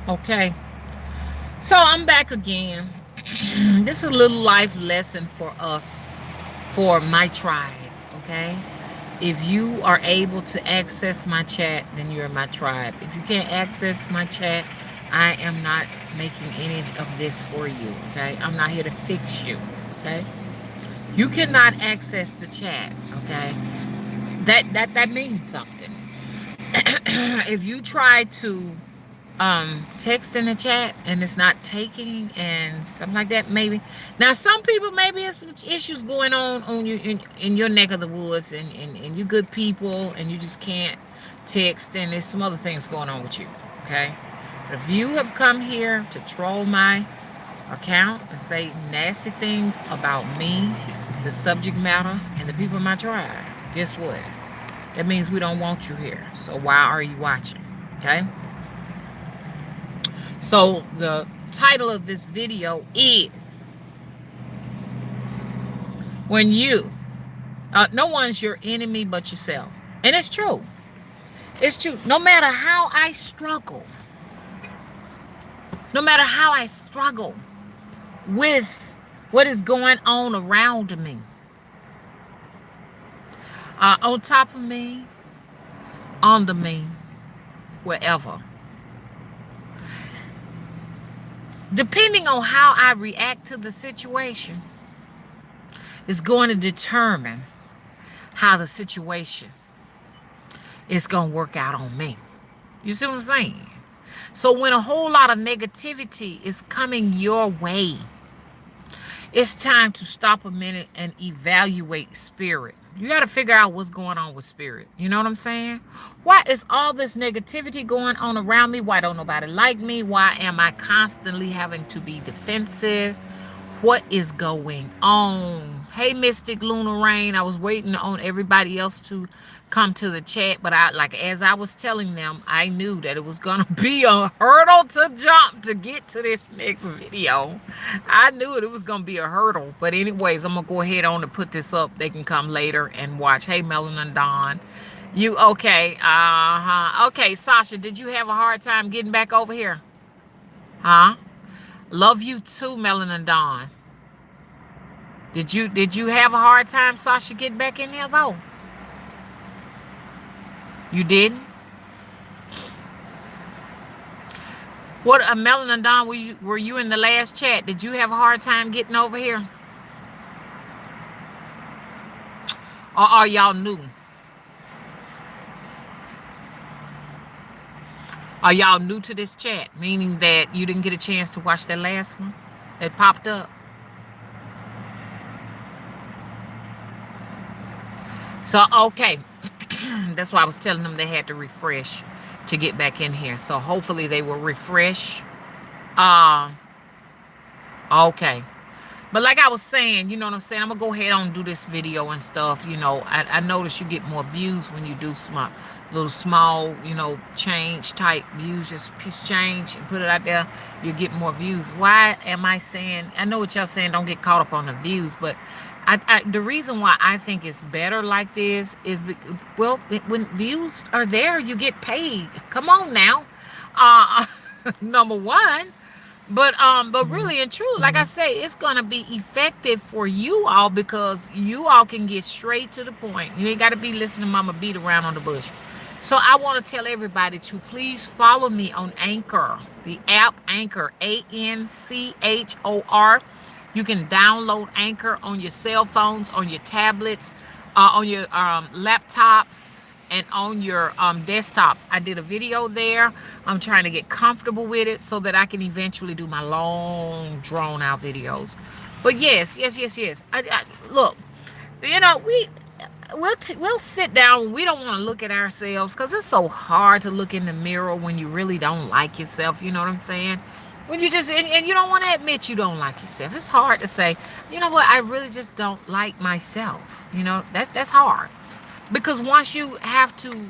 Okay. So I'm back again. This is a little life lesson for us, for my tribe. Okay. If you are able to access my chat, then you're my tribe. If you can't access my chat, I am not making any of this for you. Okay. I'm not here to fix you. Okay. You cannot access the chat. Okay. That means something. If you try to text in the chat and it's not taking and something like that, maybe now some people, maybe it's some issues going on you in your neck of the woods, and you good people and you just can't text, and there's some other things going on with you. Okay, but if you have come here to troll my account and say nasty things about me, the subject matter, and the people in my tribe, guess what? That means we don't want you here. So why are you watching? Okay. So the title of this video is When You, no one's your enemy but yourself. And it's true. It's true. No matter how I struggle with what is going on around me, on top of me, under me, wherever, depending on how I react to the situation, is going to determine how the situation is going to work out on me. You see what I'm saying? So when a whole lot of negativity is coming your way, it's time to stop a minute and evaluate spirit. You got to figure out what's going on with spirit. You know what I'm saying? Why is all this negativity going on around me? Why don't nobody like me? Why am I constantly having to be defensive? What is going on? Hey, Mystic Lunar Rain. I was waiting on everybody else to come to the chat, but as I was telling them, I knew that it was gonna be a hurdle to jump to get to this next video. I knew it was gonna be a hurdle. But anyways, I'm gonna go ahead on and put this up. They can come later and watch. Hey, Melanin Dawn. You okay? Uh-huh. Okay, Sasha, did you have a hard time getting back over here? Huh? Love you too, Melanin Dawn. Did you have a hard time, Sasha, getting back in there though? You didn't? What, Melanin Dawn, were you in the last chat? Did you have a hard time getting over here? Or are y'all new? Are y'all new to this chat? Meaning that you didn't get a chance to watch that last one that popped up? So, okay. That's why I was telling them they had to refresh to get back in here. So hopefully they will refresh. Uh, okay. But like I was saying, you know what I'm saying? I'm going to go ahead on and do this video and stuff. I notice you get more views when you do little small, change type views. Just piece change and put it out there. You get more views. Why am I saying, I know what y'all saying, don't get caught up on the views, but the reason why I think it's better like this is, well, when views are there, you get paid. Come on now. Uh, number one. But really and truly, like I say, it's gonna be effective for you all because you all can get straight to the point. You ain't gotta be listening to mama beat around on the bush. So I want to tell everybody to please follow me on Anchor, the app Anchor, Anchor. You can download Anchor on your cell phones, on your tablets, on your laptops, and on your desktops. I did a video there. I'm trying to get comfortable with it so that I can eventually do my long, drawn-out videos. But yes. Look, we'll sit down. We don't want to look at ourselves because it's so hard to look in the mirror when you really don't like yourself. You know what I'm saying? When you just and you don't want to admit you don't like yourself. It's hard to say, you know what, I really just don't like myself. That's hard. Because once you have to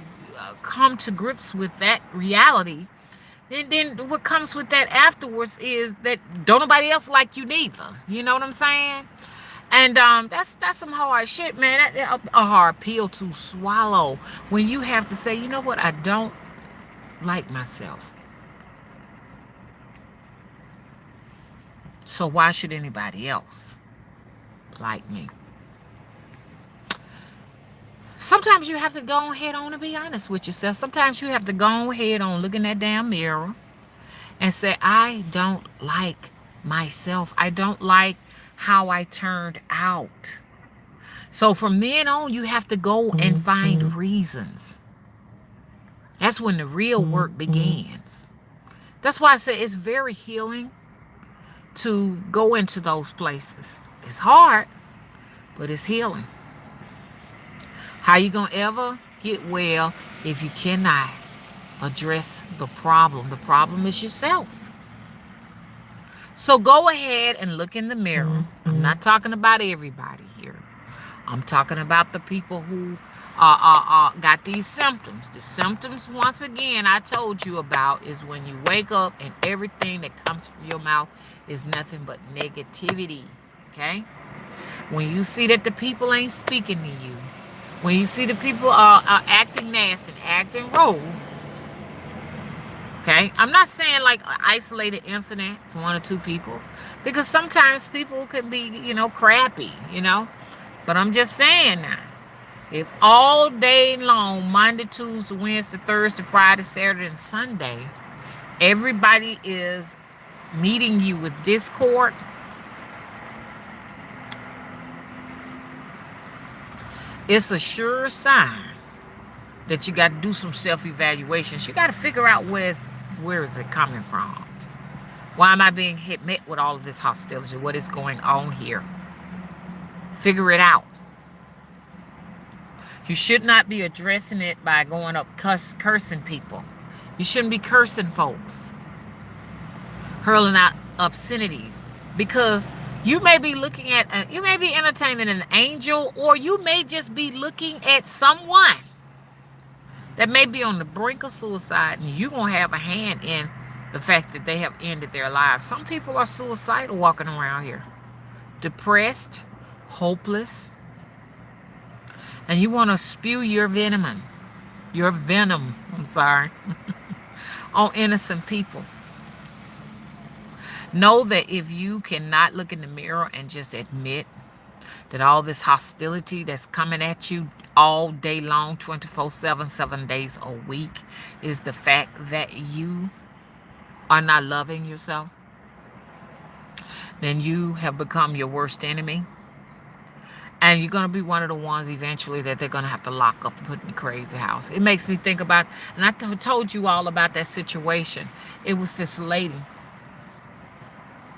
come to grips with that reality, then what comes with that afterwards is that don't nobody else like you neither. You know what I'm saying? And that's some hard shit, man. A hard pill to swallow when you have to say, you know what, I don't like myself. So why should anybody else like me? Sometimes you have to go ahead on and be honest with yourself. Sometimes you have to go ahead on, look in that damn mirror and say, I don't like myself. I don't like how I turned out. So from then on, you have to go and find reasons. That's when the real work begins. That's why I say it's very healing to go into those places. It's hard, but it's healing. How you gonna ever get well if you cannot address the problem? The problem is yourself. So go ahead and look in the mirror. I'm not talking about everybody here. I'm talking about the people who got these symptoms. The symptoms, once again, I told you about is when you wake up and everything that comes from your mouth is nothing but negativity, okay? When you see that the people ain't speaking to you, when you see the people are acting nasty and acting rude, okay? I'm not saying like isolated incidents, one or two people, because sometimes people can be, crappy, But I'm just saying now, if all day long, Monday, Tuesday, Wednesday, Thursday, Friday, Saturday, and Sunday, everybody is meeting you with discord, it's a sure sign that you got to do some self-evaluations. You got to figure out where is it coming from? Why am I being met with all of this hostility? What is going on here? Figure it out. You should not be addressing it by going up cursing people. You shouldn't be cursing folks, hurling out obscenities, because you may be looking at, you may be entertaining an angel, or you may just be looking at someone that may be on the brink of suicide, and you're going to have a hand in the fact that they have ended their lives. Some people are suicidal walking around here, depressed, hopeless, and you want to spew your venom, on innocent people. Know that if you cannot look in the mirror and just admit that all this hostility that's coming at you all day long, 24/7, 7 days a week, is the fact that you are not loving yourself, then you have become your worst enemy. And you're going to be one of the ones eventually that they're going to have to lock up and put in the crazy house. It makes me think about, and I told you all about that situation. It was this lady,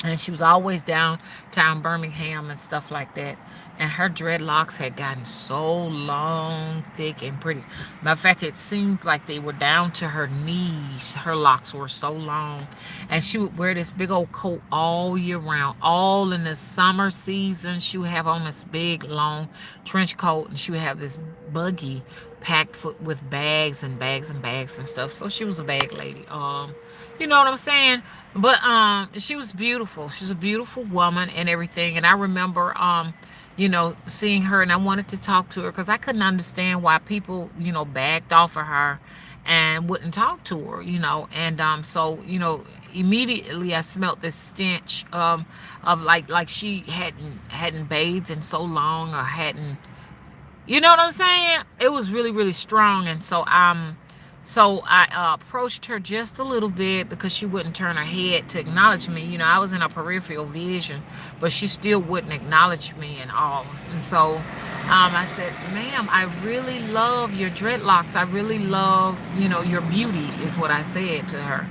and she was always downtown Birmingham and stuff like that. And her dreadlocks had gotten so long, thick, and pretty. Matter of fact, it seemed like they were down to her knees. Her locks were so long. And she would wear this big old coat all year round. All in the summer season, she would have on this big, long trench coat. And she would have this buggy packed with bags and bags and bags and stuff. So she was a bag lady. You know what I'm saying? But she was beautiful. She was a beautiful woman and everything. And I remember seeing her, and I wanted to talk to her because I couldn't understand why people, backed off of her and wouldn't talk to her, And so, immediately I smelt this stench of like she hadn't bathed in so long, or hadn't, you know what I'm saying? It was really, really strong. And so I approached her just a little bit because she wouldn't turn her head to acknowledge me. I was in her peripheral vision, but she still wouldn't acknowledge me and all. And so I said, ma'am, I really love your dreadlocks. I really love, your beauty, is what I said to her.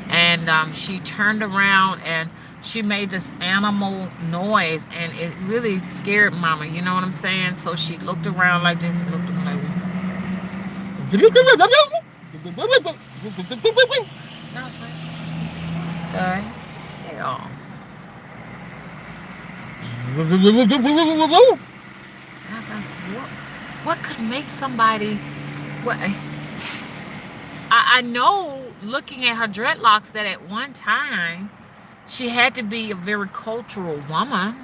And she turned around and she made this animal noise, and it really scared Mama. You know what I'm saying? So she looked around like this, and looked at me like this. And I was like, the hell? And I was like, what could make somebody, what? I know, looking at her dreadlocks, that at one time she had to be a very cultural woman.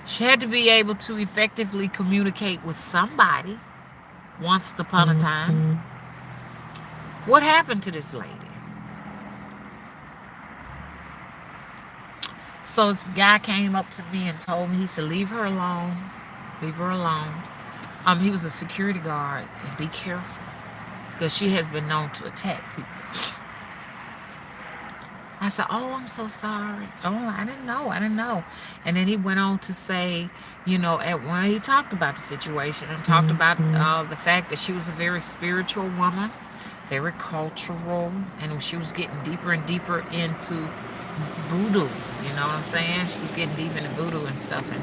She had to be able to effectively communicate with somebody once upon a time. What happened to this lady? So this guy came up to me and told me, he said, leave her alone. Leave her alone. He was a security guard, and be careful because she has been known to attack people. I said, oh, I'm so sorry. Oh, I didn't know. I didn't know. And then he went on to say, at one, he talked about the situation and talked about the fact that she was a very spiritual woman, very cultural, and she was getting deeper and deeper into voodoo. You know what I'm saying? She was getting deep into voodoo and stuff, and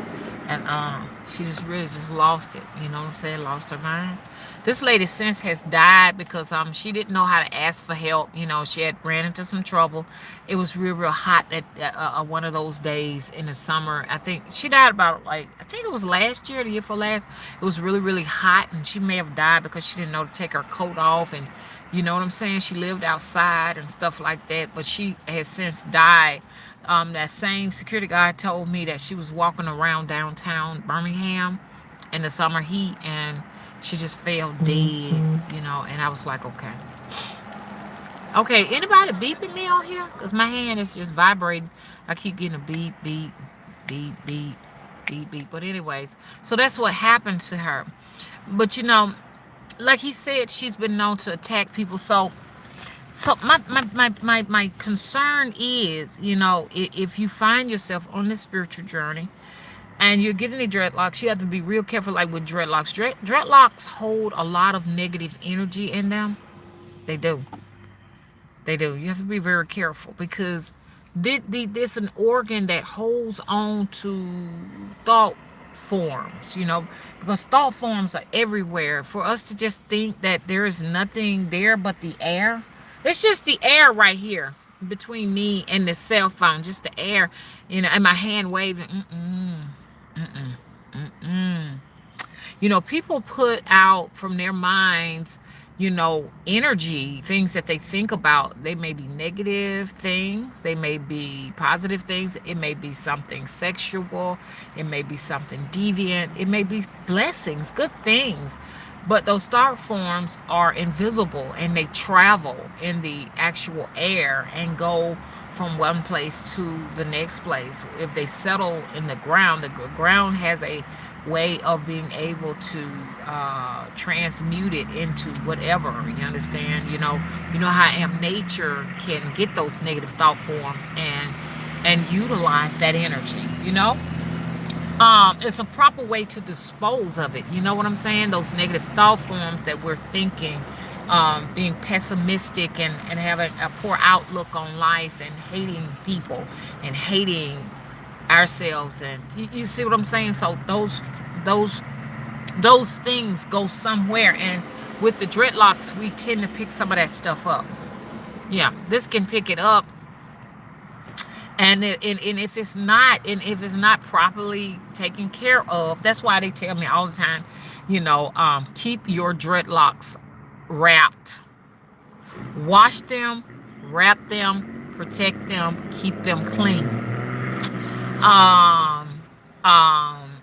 she just really just lost it. You know what I'm saying? Lost her mind. This lady since has died because she didn't know how to ask for help. She had ran into some trouble. It was real hot at one of those days in the summer. I think she died about, like, I think it was last year, the year for last. It was really hot, and she may have died because she didn't know to take her coat off, and you know what I'm saying? She lived outside and stuff like that, but she has since died. That same security guard told me that she was walking around downtown Birmingham in the summer heat, and she just fell dead, and I was like, okay. Okay, anybody beeping me on here? Because my hand is just vibrating. I keep getting a beep, beep, beep, beep, beep, beep. But anyways, so that's what happened to her. But like he said, she's been known to attack people. So my concern is, if you find yourself on this spiritual journey and you're getting the dreadlocks, you have to be real careful. Like with dreadlocks, dreadlocks hold a lot of negative energy in them. They do. They do. You have to be very careful because this an organ that holds on to thought forms, because thought forms are everywhere. For us to just think that there is nothing there but the air, it's just the air right here between me and the cell phone, just the air, and my hand waving. People put out from their minds, energy, things that they think about. They may be negative things, they may be positive things, it may be something sexual, it may be something deviant, it may be blessings, good things. But those thought forms are invisible and they travel in the actual air and go from one place to the next place. If they settle in the ground has a way of being able to transmute it into whatever. You understand? How nature can get those negative thought forms and utilize that energy. It's a proper way to dispose of it. You know what I'm saying? Those negative thought forms that we're thinking, being pessimistic and having a poor outlook on life and hating people and hating ourselves, and you see what I'm saying? So those things go somewhere, and with the dreadlocks we tend to pick some of that stuff up. Yeah, this can pick it up, and if it's not properly taken care of, that's why they tell me all the time, keep your dreadlocks wrapped. Wash them, wrap them, protect them, keep them clean.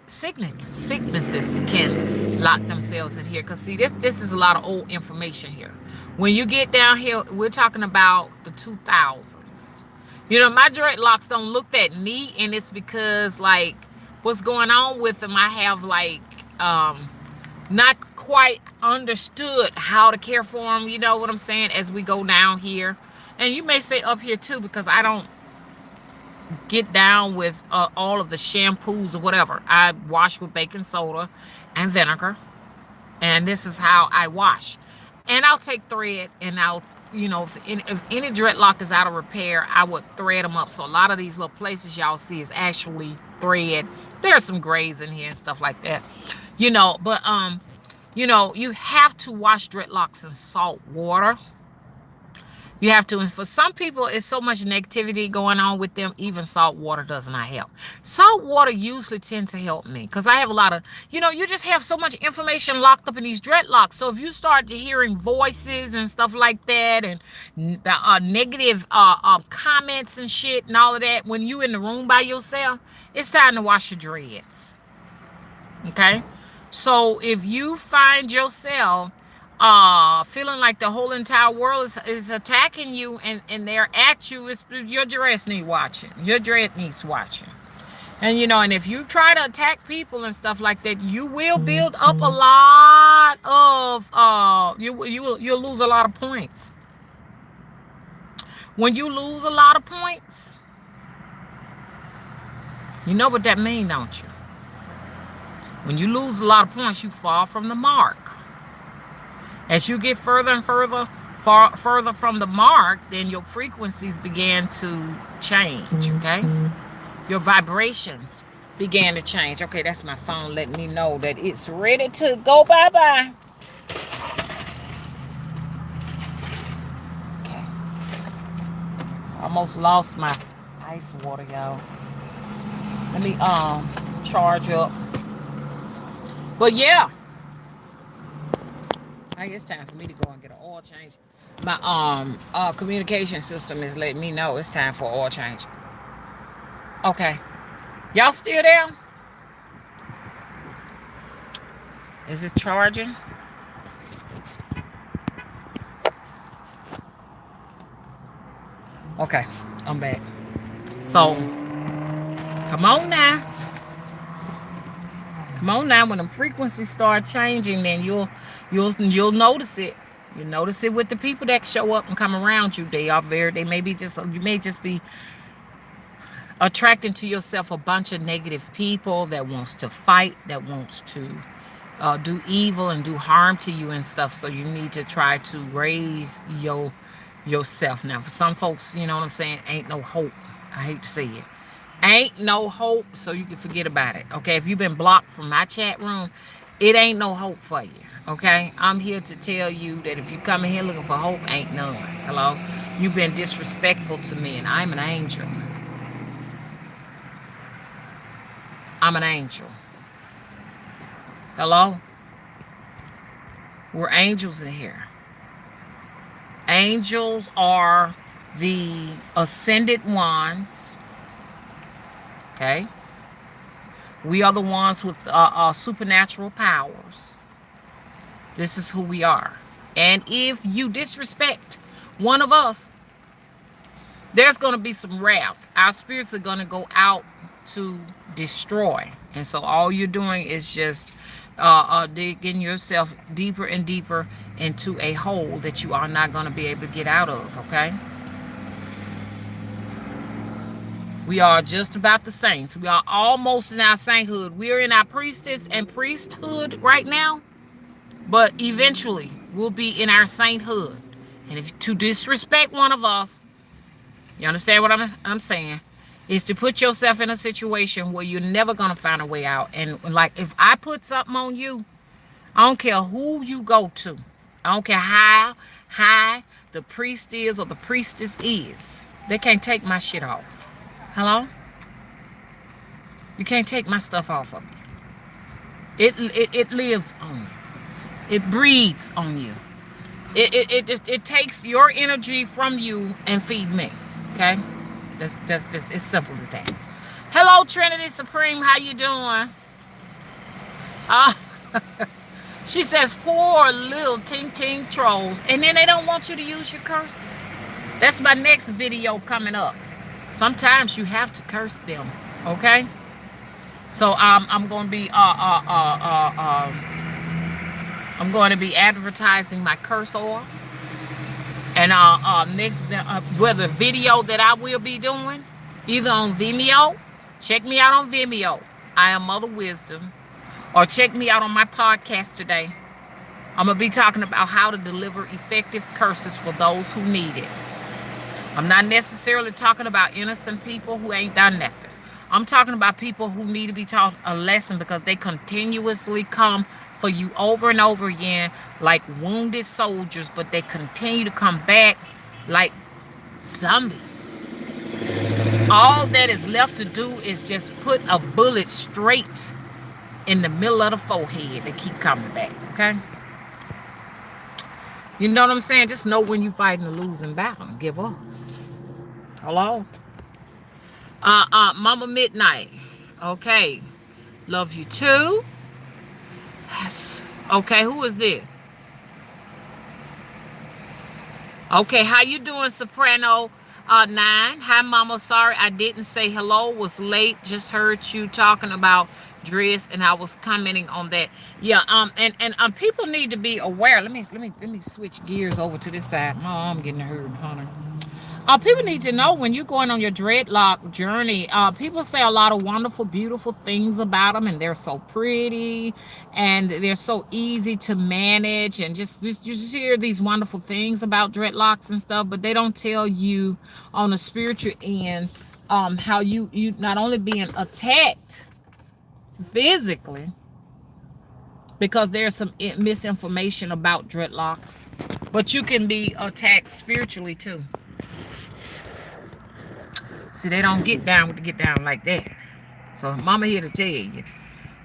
Sicknesses can lock themselves in here, because see, this is a lot of old information here. When you get down here, we're talking about the 2000s. My dreadlocks don't look that neat, and it's because, like, what's going on with them, I have, like, not quite understood how to care for them, you know what I'm saying, as we go down here. And you may say up here too, because I don't get down with all of the shampoos or whatever. I wash with baking soda and vinegar, and this is how I wash. And I'll take thread, and I'll, if any dreadlock is out of repair, I would thread them up. So a lot of these little places y'all see is actually thread. There's some grays in here and stuff like that, but you have to wash dreadlocks in salt water. You have to. And for some people, it's so much negativity going on with them, even salt water does not help. Salt water usually tends to help me, because I have a lot of, you just have so much information locked up in these dreadlocks. So if you start hearing voices and stuff like that, and negative comments and shit and all of that, when you in the room by yourself, it's time to wash your dreads. Okay? So if you find yourself feeling like the whole entire world is attacking you, and they're at you. It's your dress need watching. Your dread needs watching. And and if you try to attack people and stuff like that, you will build up a lot of you'll lose a lot of points. When you lose a lot of points, you know what that means, don't you? When you lose a lot of points, you fall from the mark. As you get further and further from the mark, then your frequencies began to change, okay? Your vibrations began to change. Okay, that's my phone letting me know that it's ready to go bye-bye. Okay. Almost lost my ice water, y'all. Let me charge up. But yeah, I guess it's time for me to go and get an oil change. My communication system is letting me know it's time for oil change. Okay. Y'all still there? Is it charging? Okay, I'm back. So, come on now. Come on now. When the frequencies start changing, then you'll notice it. You notice it with the people that show up and come around you. They may be just, you may just be attracting to yourself a bunch of negative people that wants to fight, that wants to do evil and do harm to you and stuff. So you need to try to raise yourself. Now, for some folks, you know what I'm saying, ain't no hope. I hate to say it. Ain't no hope, so you can forget about it. Okay, if you've been blocked from my chat room, it ain't no hope for you. Okay, I'm here to tell you that if you come in here looking for hope, ain't none. Hello? You've been disrespectful to me, and I'm an angel. I'm an angel. Hello? We're angels in here. Angels are the ascended ones. Okay? We are the ones with supernatural powers. This is who we are. And if you disrespect one of us, there's going to be some wrath. Our spirits are going to go out to destroy. And so all you're doing is just digging yourself deeper and deeper into a hole that you are not going to be able to get out of, okay? We are just about the saints. We are almost in our sainthood. We're in our priestess and priesthood right now, but eventually we'll be in our sainthood. And if to disrespect one of us, you understand what I'm saying, is to put yourself in a situation where you're never going to find a way out. And like if I put something on you, I don't care who you go to. I don't care how high the priest is or the priestess is. They can't take my shit off. Hello? You can't take my stuff off of me. It lives on you. It breathes on you. It takes your energy from you and feed me. Okay? That's just it's simple as that. Hello, Trinity Supreme. How you doing? She says, poor little ting trolls. And then they don't want you to use your curses. That's my next video coming up. Sometimes you have to curse them, okay? So I'm going to be advertising my curse oil, and next the video that I will be doing either on Vimeo. Check me out on Vimeo. I am Mother Wisdom, or check me out on my podcast today. I'm gonna be talking about how to deliver effective curses for those who need it. I'm not necessarily talking about innocent people who ain't done nothing. I'm talking about people who need to be taught a lesson because they continuously come for you over and over again like wounded soldiers, but they continue to come back like zombies. All that is left to do is just put a bullet straight in the middle of the forehead. They keep coming back, okay? You know what I'm saying? Just know when you're fighting a losing battle and give up. Hello? Mama Midnight. Okay. Love you too. Yes. Okay, who is this? Okay, how you doing, Soprano 9? Hi, Mama. Sorry I didn't say hello. Was late. Just heard you talking about dress, and I was commenting on that. Yeah. And people need to be aware. Let me switch gears over to this side. My arm getting hurt, honey. People need to know when you're going on your dreadlock journey. People say a lot of wonderful, beautiful things about them, and they're so pretty, and they're so easy to manage, and just you just hear these wonderful things about dreadlocks and stuff, but they don't tell you on the spiritual end how you not only being attacked physically because there's some misinformation about dreadlocks, but you can be attacked spiritually too. See, they don't get down with the get down like that. So mama here to tell you,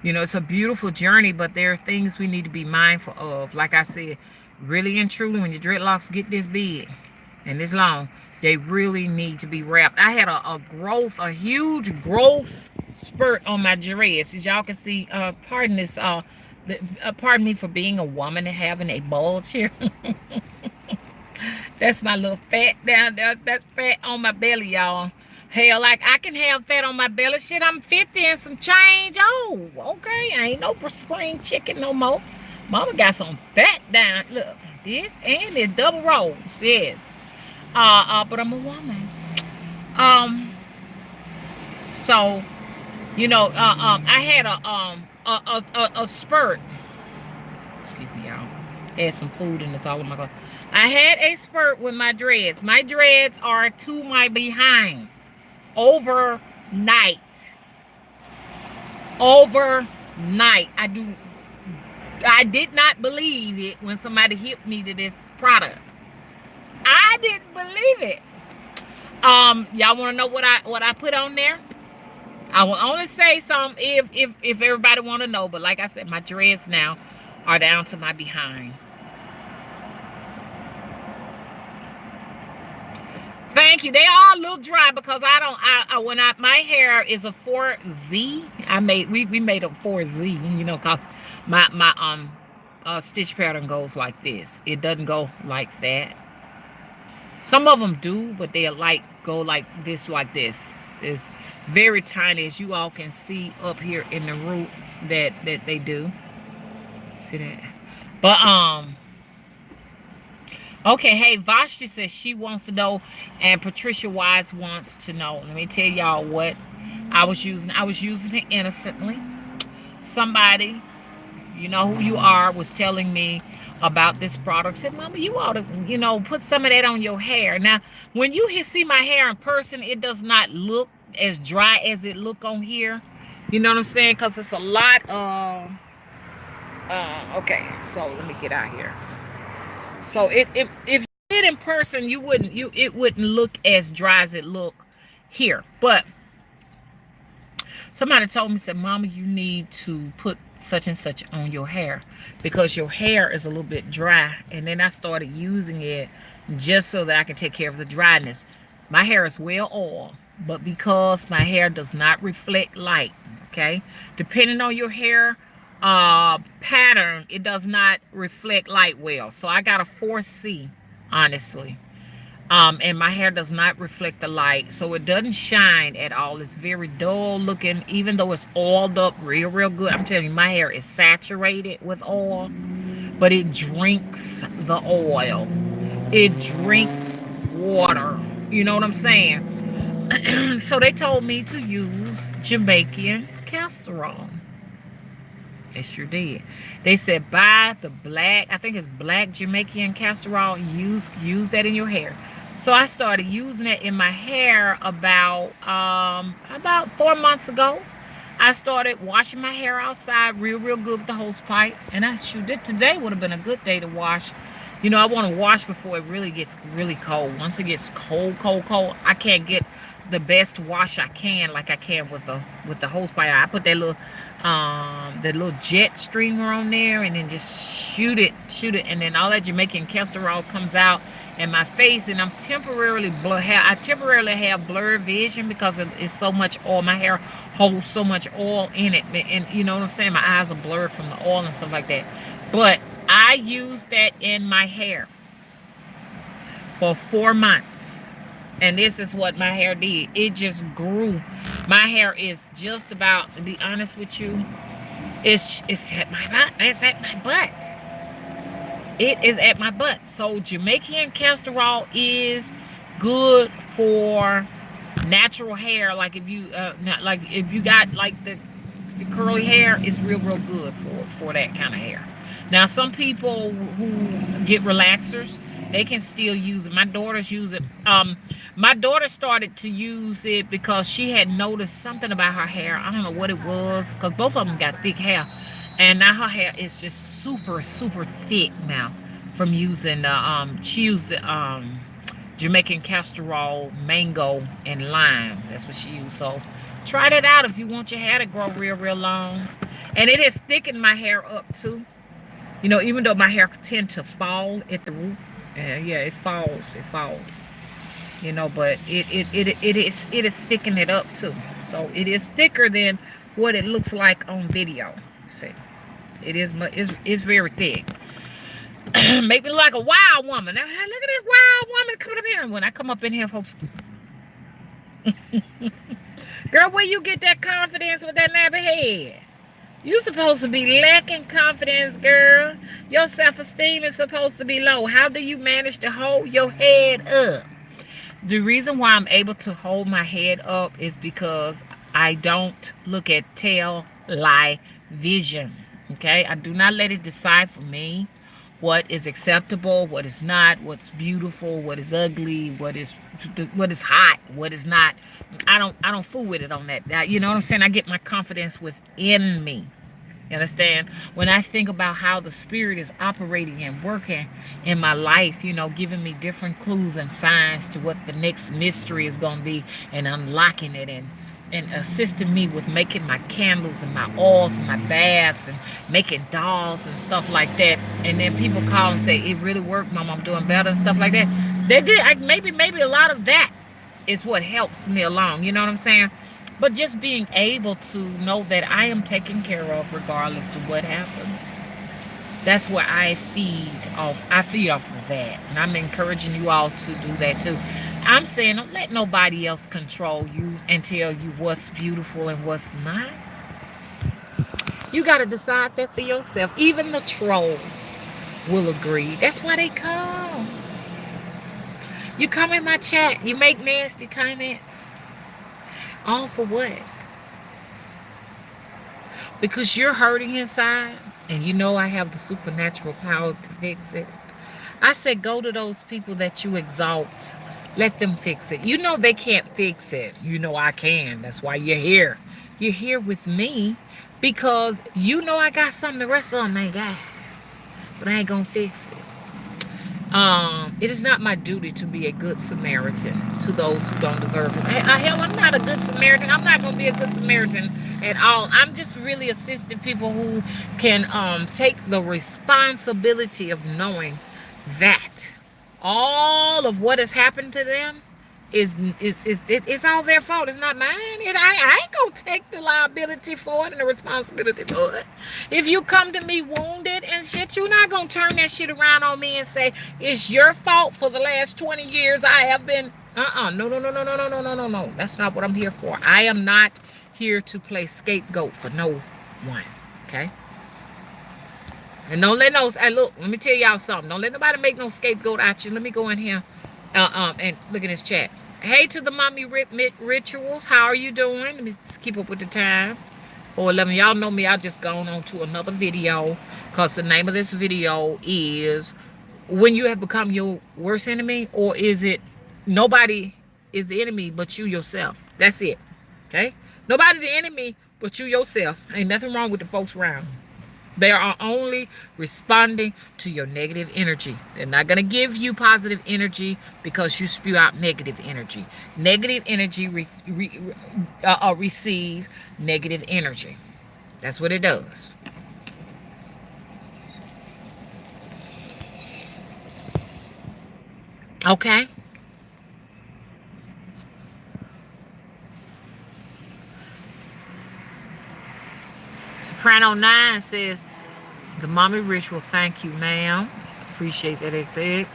it's a beautiful journey, but there are things we need to be mindful of. Like I said, really and truly, when your dreadlocks get this big and this long, they really need to be wrapped. I had a huge growth spurt on my dreads. As y'all can see, pardon this, pardon me for being a woman and having a bulge here. That's my little fat down there. That's fat on my belly, y'all. Hell, like I can have fat on my belly. Shit, I'm 50 and some change. Oh, okay. I ain't no spring chicken no more. Mama got some fat down. Look, this and this double rolls. Yes. But I'm a woman. So, I had a spurt. Excuse me, y'all. Had some food in this all of my god. I had a spurt with my dreads. My dreads are to my behind. Overnight. I did not believe it when somebody hit me to this product. I didn't believe it. Y'all want to know what I put on there? I will only say some if everybody want to know, but like I said, my dreads now are down to my behind. Thank you. They are a little dry because my hair is a 4Z. We made a 4Z, cause my stitch pattern goes like this. It doesn't go like that. Some of them do, but they go like this. It's very tiny, as you all can see up here in the root that they do. See that? But okay, hey, Vashti says she wants to know, and Patricia Wise wants to know. Let me tell y'all what I was using. I was using it innocently. Somebody, you know who you are, was telling me about this product. Said, Mama, you ought to, put some of that on your hair. Now, when you see my hair in person, it does not look as dry as it look on here. You know what I'm saying? Because it's a lot of... okay, so let me get out here. So if you did in person, it wouldn't look as dry as it look here. But somebody told me, said, Mama, you need to put such and such on your hair because your hair is a little bit dry. And then I started using it just so that I can take care of the dryness. My hair is well oiled, but because my hair does not reflect light, okay, depending on your hair pattern, it does not reflect light well. So I got a 4C, honestly. And my hair does not reflect the light, so it doesn't shine at all. It's very dull looking, even though it's oiled up real good. I'm telling you, my hair is saturated with oil, but it drinks the oil. It drinks water. You know what I'm saying? So they told me to use Jamaican castor oil. They sure did. They said buy the black, I think it's black Jamaican castor oil. Use that in your hair. So I started using it in my hair about 4 months ago. I started washing my hair outside real good with the hose pipe. And today would have been a good day to wash. I want to wash before it really gets really cold. Once it gets cold, I can't get the best wash I can like I can with the hose pipe. I put that little jet streamer on there and then just shoot it, and then all that Jamaican castor oil comes out in my face, and I'm temporarily I temporarily have blurred vision because it's so much oil. My hair holds so much oil in it, and you know what I'm saying, my eyes are blurred from the oil and stuff like that. But I use that in my hair for 4 months. And this is what my hair did. It just grew. My hair is just about, to be honest with you, it's at my butt. It's at my butt. It is at my butt. So Jamaican castor oil is good for natural hair. Like if you if you got like the curly hair, it's real good for that kind of hair. Now some people who get relaxers, they can still use it. My daughters use it. My daughter started to use it because she had noticed something about her hair. I don't know what it was, because both of them got thick hair, and now her hair is just super thick now from using the she used the Jamaican castor oil, mango, and lime. That's what she used. So try that out if you want your hair to grow real long. And it is thickened my hair up too. You know, even though my hair tend to fall at the root, yeah, it falls. You know, but it is thickening it up too. So it is thicker than what it looks like on video. See, it is it's very thick. Make me look like a wild woman. Now, look at this wild woman coming up here. When I come up in here, folks. Girl, where you get that confidence with that nappy head? You supposed to be lacking confidence, girl. Your self-esteem is supposed to be low. How do you manage to hold your head up? The reason why I'm able to hold my head up is because I don't look at tail lie vision. Okay? I do not let it decide for me what is acceptable, what is not, what's beautiful, what is ugly, what is hot, what is not. I don't fool with it on that. You know what I'm saying? I get my confidence within me. You understand? When I think about how the spirit is operating and working in my life, you know, giving me different clues and signs to what the next mystery is going to be, and unlocking it, and assisting me with making my candles and my oils and my baths and making dolls and stuff like that. And then people call and say, it really worked, Mom, I'm doing better and stuff like that. They did. Maybe a lot of that is what helps me along. You know what I'm saying? But just being able to know that I am taken care of regardless to what happens. That's where I feed off. I feed off of that. And I'm encouraging you all to do that too. I'm saying don't let nobody else control you and tell you what's beautiful and what's not. You got to decide that for yourself. Even the trolls will agree. That's why they come. You come in my chat. You make nasty comments. All for what? Because you're hurting inside, and you know I have the supernatural power to fix it. I said go to those people that you exalt. Let them fix it. You know they can't fix it. You know I can. That's why you're here. You're here with me because you know I got something the rest of them ain't got. But I ain't gonna fix it. It is not my duty to be a good Samaritan to those who don't deserve it. Hell, I'm not a good Samaritan. I'm not going to be a good Samaritan at all. I'm just really assisting people who can take the responsibility of knowing that all of what has happened to them it's all their fault. It's not mine. I ain't gonna take the liability for it and the responsibility for it. If you come to me wounded and shit, you're not gonna turn that shit around on me and say it's your fault for the last 20 years I have been. No. That's not what I'm here for. I am not here to play scapegoat for no one. Okay. And don't let no. Hey, look. Let me tell y'all something. Don't let nobody make no scapegoat out you. Let me go in here. And look at this chat. Hey to the mommy rituals. How are you doing? Let me keep up with the time. 4:11. Y'all know me. I just gone on to another video because the name of this video is when you have become your worst enemy, or is it nobody is the enemy but you yourself? That's it. Okay. Nobody the enemy but you yourself. Ain't nothing wrong with the folks around. They are only responding to your negative energy. They're not going to give you positive energy because you spew out negative energy. Negative energy receives negative energy. That's what it does. Okay? Soprano 9 says, the mommy ritual, thank you, ma'am. Appreciate that, XX.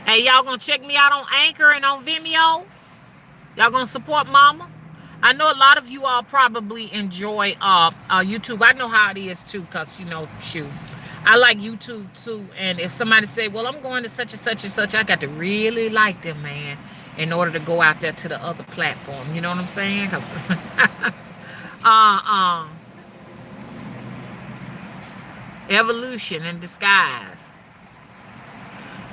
Hey, y'all gonna check me out on Anchor and on Vimeo? Y'all gonna support Mama? I know a lot of you all probably enjoy YouTube. I know how it is too, cause shoot, I like YouTube too. And if somebody say, "Well, I'm going to such and such and such," I got to really like them, man, in order to go out there to the other platform. You know what I'm saying? Cause uh, evolution in disguise.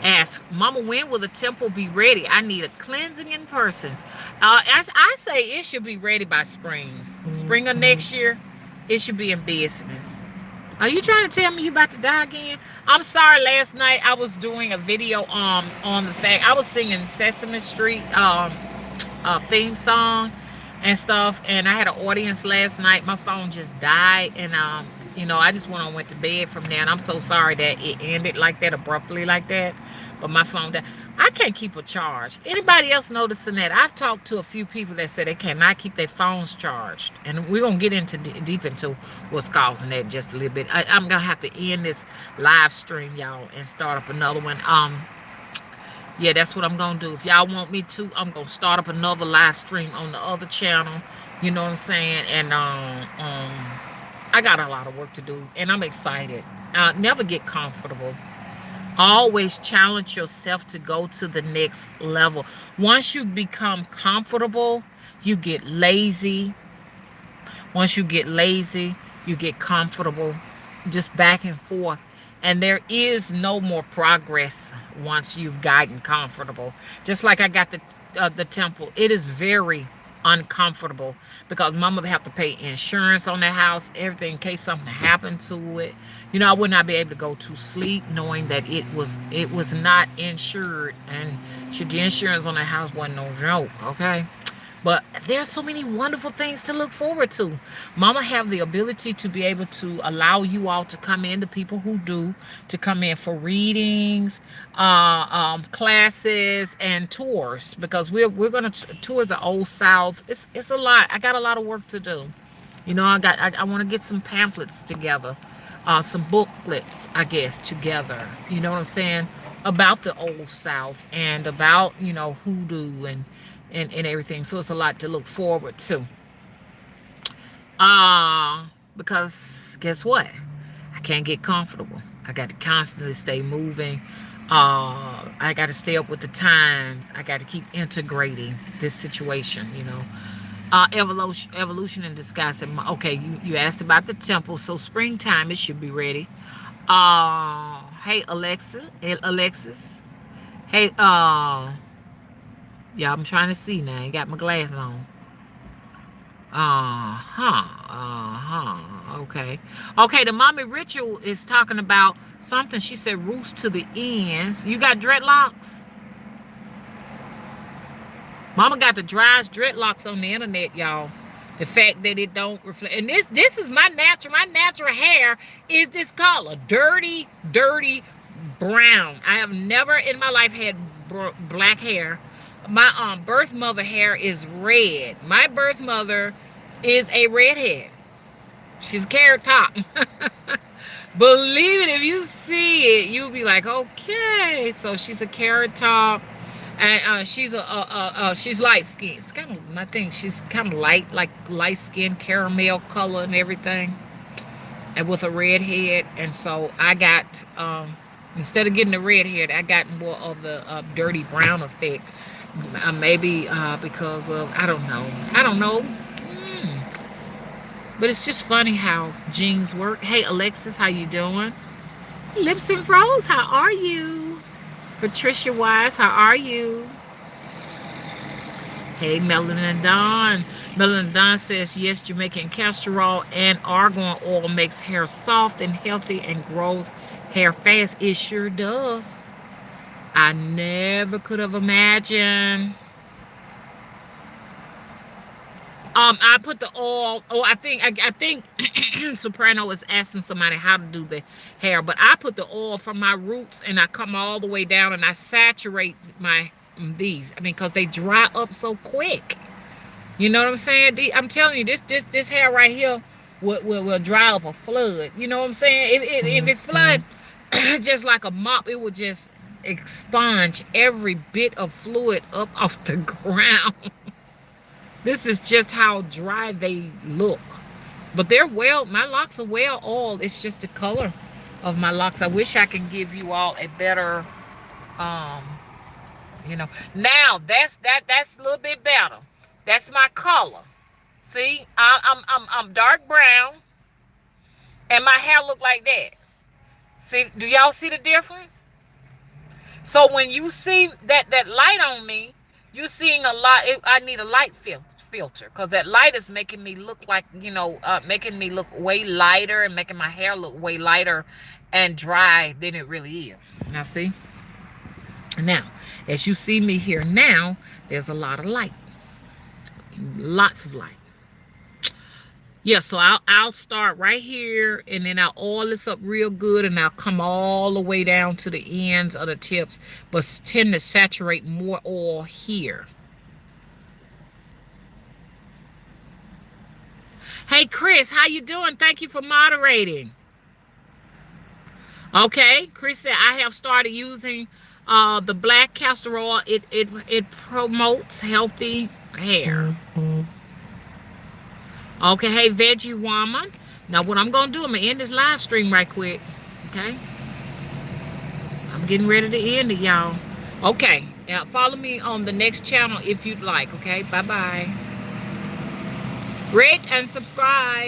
Ask Mama, when will the temple be ready? I need a cleansing in person. As I say, it should be ready by spring. Spring of next year, it should be in business. Are you trying to tell me you about to die again? I'm sorry. Last night I was doing a video on the fact I was singing Sesame Street theme song and stuff, and I had an audience last night. My phone just died, and I just went to bed from there. And I'm so sorry that it ended like that, abruptly like that. But my phone died. I can't keep a charge. Anybody else noticing that? I've talked to a few people that said they cannot keep their phones charged, and we're gonna get into deep into what's causing that just a little bit. I'm gonna have to end this live stream, y'all, and start up another one. Yeah, that's what I'm gonna do. If y'all want me to, I'm gonna start up another live stream on the other channel. You know what I'm saying? And I got a lot of work to do, and I'm excited. Never get comfortable. Always challenge yourself to go to the next level. Once you become comfortable, you get lazy. Once you get lazy, you get comfortable, just back and forth. And there is no more progress once you've gotten comfortable. Just like I got the temple. It is very uncomfortable because Mama would have to pay insurance on the house, everything, in case something happened to it. I would not be able to go to sleep knowing that it was not insured, and the insurance on the house wasn't no joke, okay? But there's so many wonderful things to look forward to. Mama have the ability to be able to allow you all to come in, the people who do, to come in for readings, classes, and tours, because we're gonna tour the Old South. It's a lot. I got a lot of work to do. I want to get some pamphlets together, some booklets, I guess, together. You know what I'm saying? About the Old South and about hoodoo and everything. So it's a lot to look forward to. Because guess what? I can't get comfortable. I got to constantly stay moving. I got to stay up with the times. I got to keep integrating this situation, Evolution in disguise. Okay, you asked about the temple. So springtime, it should be ready. Hey, Alexis. Hey, yeah, I'm trying to see now. I got my glasses on. Okay. Okay, the mommy ritual is talking about something. She said roots to the ends. You got dreadlocks? Mama got the driest dreadlocks on the internet, y'all. The fact that it don't reflect. And this is my natural hair is this color. Dirty brown. I have never in my life had black hair. My birth mother hair is red. My birth mother is a redhead. She's a carrot top. Believe it, if you see it, you'll be like, okay. So she's a carrot top, and she's she's light skinned. It's kind of, I think she's kind of light skin, caramel color and everything, and with a red head. And so I got instead of getting the red head, I got more of the dirty brown effect. Maybe because of I don't know. But it's just funny how genes work. Hey, Alexis, how you doing? Lips and Froze, how are you? Patricia Wise, how are you? Hey, Melanin Dawn. Melanin Dawn says, yes, Jamaican castor oil and argan oil makes hair soft and healthy and grows hair fast. It sure does. I never could have imagined. I put the oil. Oh, I think Soprano is asking somebody how to do the hair, but I put the oil from my roots and I come all the way down and I saturate these. I mean, because they dry up so quick. You know what I'm saying? I'm telling you, this hair right here will dry up a flood. You know what I'm saying? If it's flood, just like a mop, it will just expunge every bit of fluid up off the ground. This is just how dry they look. But they're well, my locks are well oiled. It's just the color of my locks. I wish I can give you all a better, um, you know. Now that's a little bit better. That's my color. See, I'm dark brown, and my hair look like that. See, do y'all see the difference? So when you see that light on me, you're seeing a lot. I need a light filter because that light is making me look like, you know, making me look way lighter and making my hair look way lighter and dry than it really is. Now see? Now, as you see me here now, there's a lot of light. Lots of light. Yeah, so I'll start right here, and then I'll oil this up real good, and I'll come all the way down to the ends of the tips, but tend to saturate more oil here. Hey, Chris, how you doing? Thank you for moderating. Okay, Chris said, I have started using the black castor oil. It promotes healthy hair. Okay, hey, Veggie Woman. Now, what I'm going to do, I'm going to end this live stream right quick. Okay? I'm getting ready to end it, y'all. Okay. Now, follow me on the next channel if you'd like. Okay? Bye-bye. Rate and subscribe.